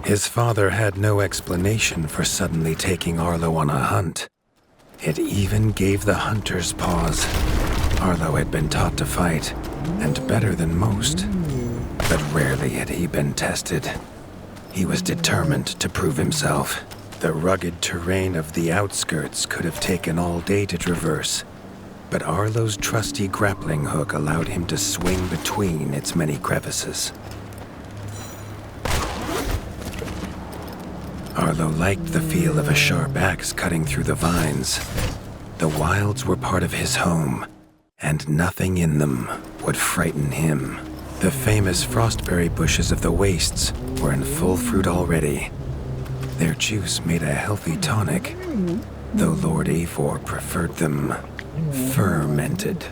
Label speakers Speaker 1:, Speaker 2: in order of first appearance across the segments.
Speaker 1: His father had no explanation for suddenly taking Arlo on a hunt. It even gave the hunters pause. Arlo had been taught to fight, and better than most. But rarely had he been tested. He was determined to prove himself. The rugged terrain of the outskirts could have taken all day to traverse, but Arlo's trusty grappling hook allowed him to swing between its many crevices. Arlo liked the feel of a sharp axe cutting through the vines. The wilds were part of his home, and nothing in them would frighten him. The famous frostberry bushes of the wastes were in full fruit already. Their juice made a healthy tonic, though Lord Eivor preferred them fermented.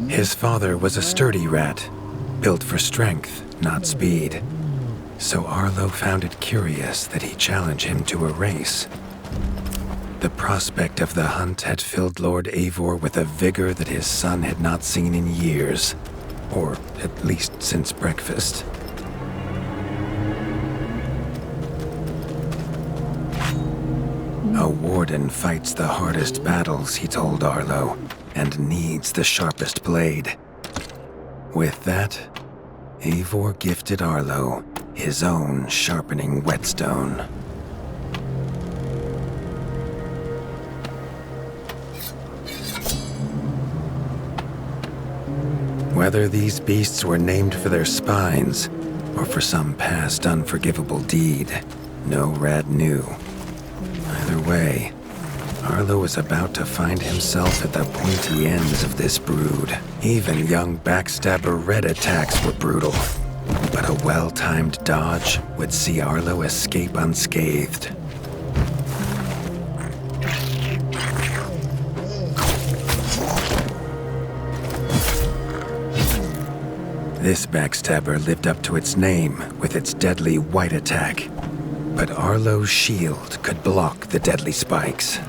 Speaker 1: His father was a sturdy rat, built for strength, not speed. So Arlo found it curious that he challenged him to a race. The prospect of the hunt had filled Lord Eivor with a vigor that his son had not seen in years, or at least since breakfast. A warden fights the hardest battles, he told Arlo, and needs the sharpest blade. With that, Eivor gifted Arlo his own sharpening whetstone. Whether these beasts were named for their spines or for some past unforgivable deed, no rat knew. Either way, Arlo was about to find himself at the pointy ends of this brood. Even young backstabber Red attacks were brutal, but a well-timed dodge would see Arlo escape unscathed. This backstabber lived up to its name with its deadly white attack, but Arlo's shield could block the deadly spikes.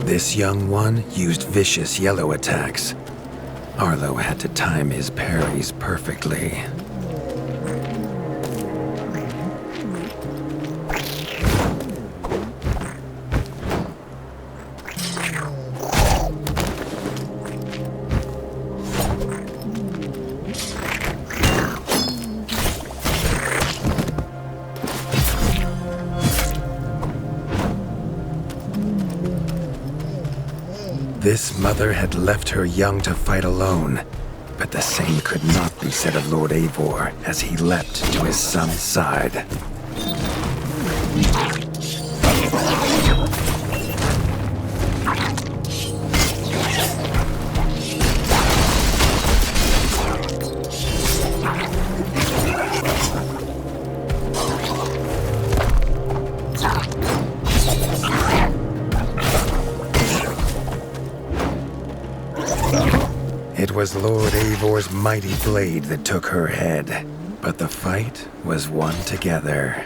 Speaker 1: This young one used vicious yellow attacks. Arlo had to time his parries perfectly. This mother had left her young to fight alone, but the same could not be said of Lord Eivor as he leapt to his son's side. It was Lord Eivor's mighty blade that took her head, but the fight was won together.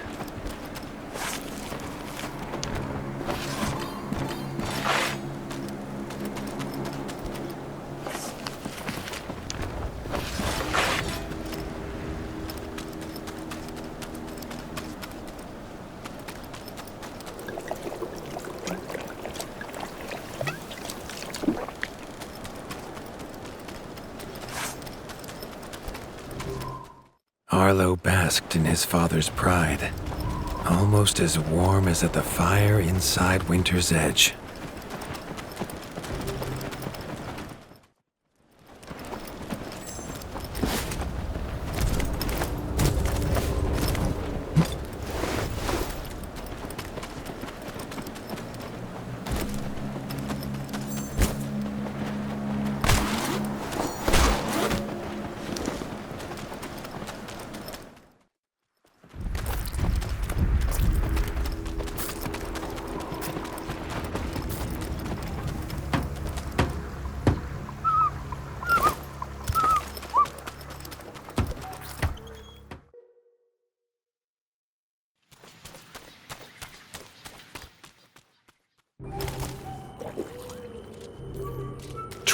Speaker 1: Arlo basked in his father's pride, almost as warm as at the fire inside Winter's Edge.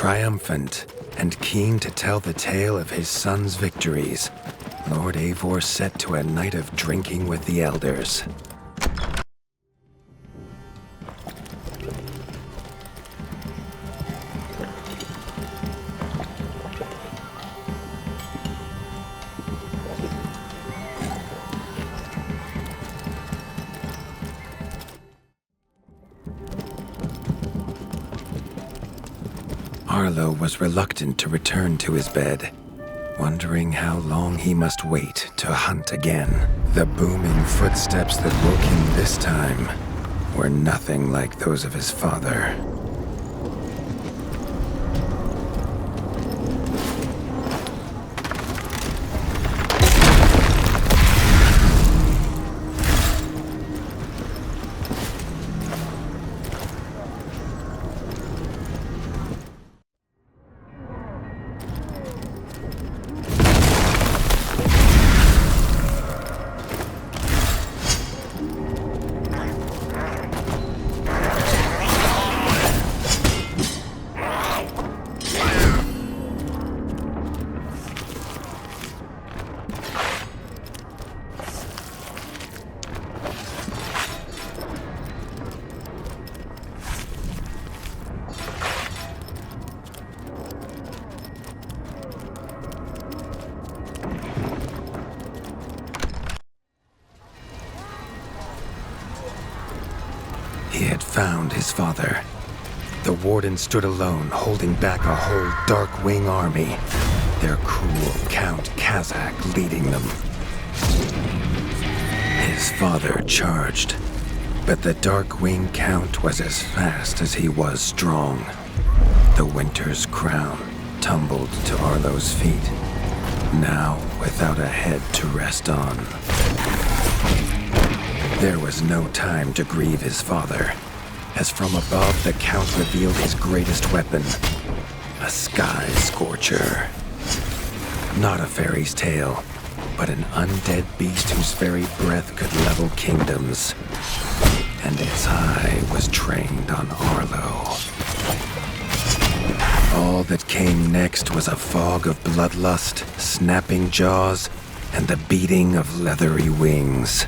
Speaker 1: Triumphant and keen to tell the tale of his son's victories, Lord Eivor set to a night of drinking with the elders. Arlo was reluctant to return to his bed, wondering how long he must wait to hunt again. The booming footsteps that woke him this time were nothing like those of his father. He had found his father. The warden stood alone, holding back a whole Dark Wing army, their cruel Count Kazakh leading them. His father charged, but the Dark Wing Count was as fast as he was strong. The Winter's crown tumbled to Arlo's feet, now without a head to rest on. There was no time to grieve his father, as from above the Count revealed his greatest weapon, a sky scorcher. Not a fairy's tale, but an undead beast whose very breath could level kingdoms. And its eye was trained on Arlo. All that came next was a fog of bloodlust, snapping jaws, and the beating of leathery wings.